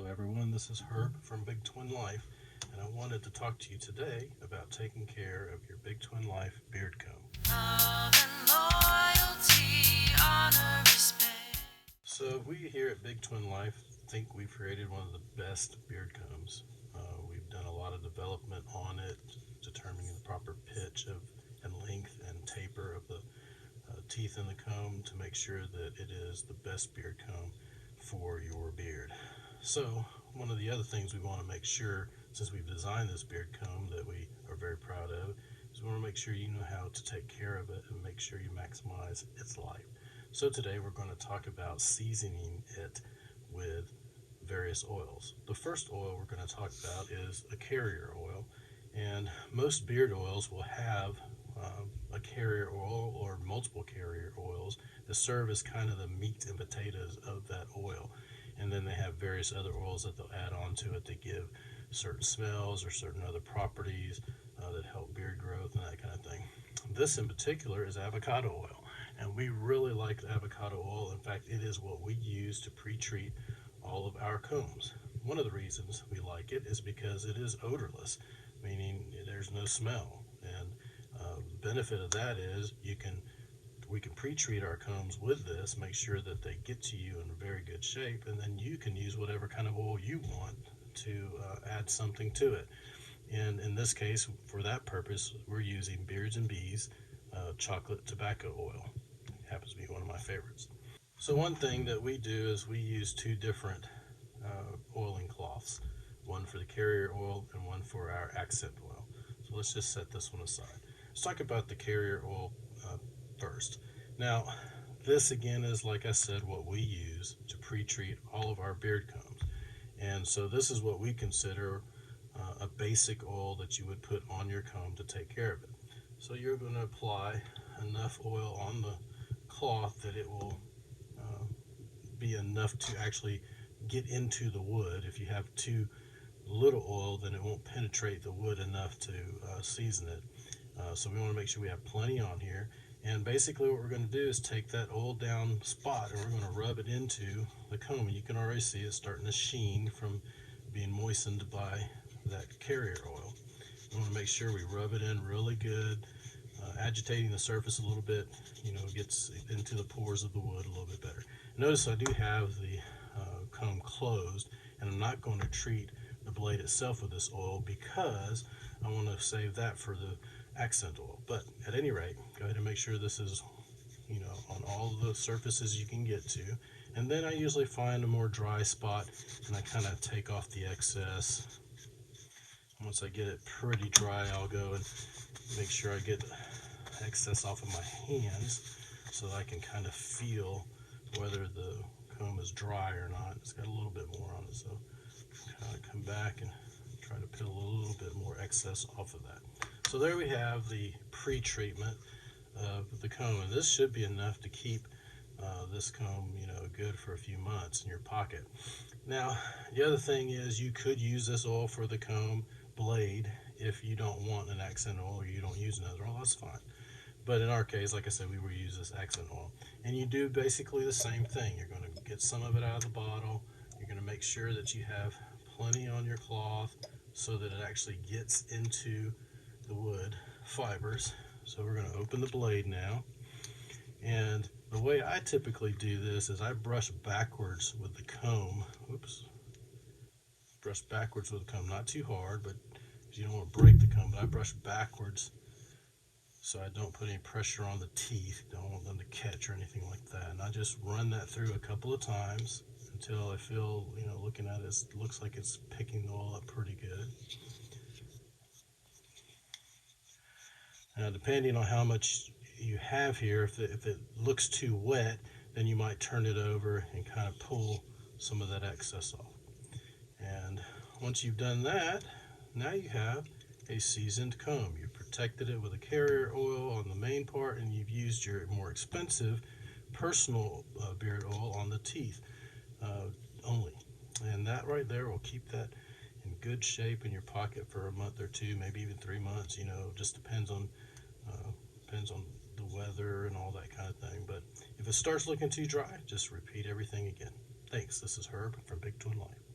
everyone, this is Herb from Big Twin Life, and I wanted to talk to you today about taking care of your Big Twin Life beard comb. Love and loyalty, honor, respect. So we here at Big Twin Life think we've created one of the best beard combs. We've done a lot of development on it, determining the proper pitch of and length and taper of the teeth in the comb to make sure that it is the best beard comb for your beard. So one of the other things we want to make sure, since we've designed this beard comb that we are very proud of, is we want to make sure you know how to take care of it and make sure you maximize its life. So today we're going to talk about seasoning it with various oils. The first oil we're going to talk about is a carrier oil, and most beard oils will have a carrier oil or multiple carrier oils that serve as kind of the meat and potatoes of that oil. And then they have various other oils that they'll add on to it that give certain smells or certain other properties that help beard growth and that kind of thing. This in particular is avocado oil, and we really like avocado oil. In fact, it is what we use to pre-treat all of our combs. One of the reasons we like it is because it is odorless, meaning there's no smell. And the benefit of that is we can pre-treat our combs with this, make sure that they get to you in very good shape, and then you can use whatever kind of oil you want to add something to it. And in this case, for that purpose, we're using Beards and Bees chocolate tobacco oil. It happens to be one of my favorites. So one thing that we do is we use two different oiling cloths, one for the carrier oil and one for our accent oil. So let's just set this one aside. Let's talk about the carrier oil first. Now, this again is, like I said, what we use to pre-treat all of our beard combs. And so this is what we consider a basic oil that you would put on your comb to take care of it. So you're going to apply enough oil on the cloth that it will be enough to actually get into the wood. If you have too little oil, then it won't penetrate the wood enough to season it. So we want to make sure we have plenty on here. And basically what we're going to do is take that oil down spot and we're going to rub it into the comb. And you can already see it starting to sheen from being moistened by that carrier oil. We want to make sure we rub it in really good, agitating the surface a little bit, gets into the pores of the wood a little bit better. Notice I do have the comb closed, and I'm not going to treat the blade itself with this oil because I want to save that for the accent oil. But at any rate, go ahead and make sure this is on all the surfaces you can get to. And then I usually find a more dry spot and I kind of take off the excess. Once I get it pretty dry, I'll go and make sure I get the excess off of my hands so that I can kind of feel whether the comb is dry or not. It's got a little bit more on it, so kind of come back and try to peel a little bit more excess off of that. So there we have the pre-treatment of the comb, and this should be enough to keep this comb good for a few months in your pocket. Now the other thing is you could use this oil for the comb blade if you don't want an accent oil or you don't use another oil. That's fine. But in our case, like I said, we will use this accent oil. And you do basically the same thing. You're going to get some of it out of the bottle. You're going to make sure that you have plenty on your cloth so that it actually gets into the wood fibers. So we're going to open the blade now. And the way I typically do this is I brush backwards with the comb. Oops. Brush backwards with the comb. Not too hard, but you don't want to break the comb. But I brush backwards so I don't put any pressure on the teeth. Don't want them to catch or anything like that. And I just run that through a couple of times until I feel, looking at it, it looks like it's picking the oil up pretty good. Now, depending on how much you have here, if it looks too wet, then you might turn it over and kind of pull some of that excess off. And once you've done that, now you have a seasoned comb. You protected it with a carrier oil on the main part, and you've used your more expensive personal beard oil on the teeth only. And that right there will keep that in good shape in your pocket for a month or two, maybe even 3 months. Just depends on the weather and all that kind of thing. But if it starts looking too dry, just repeat everything again. Thanks. This is Herb from Big Twin Life.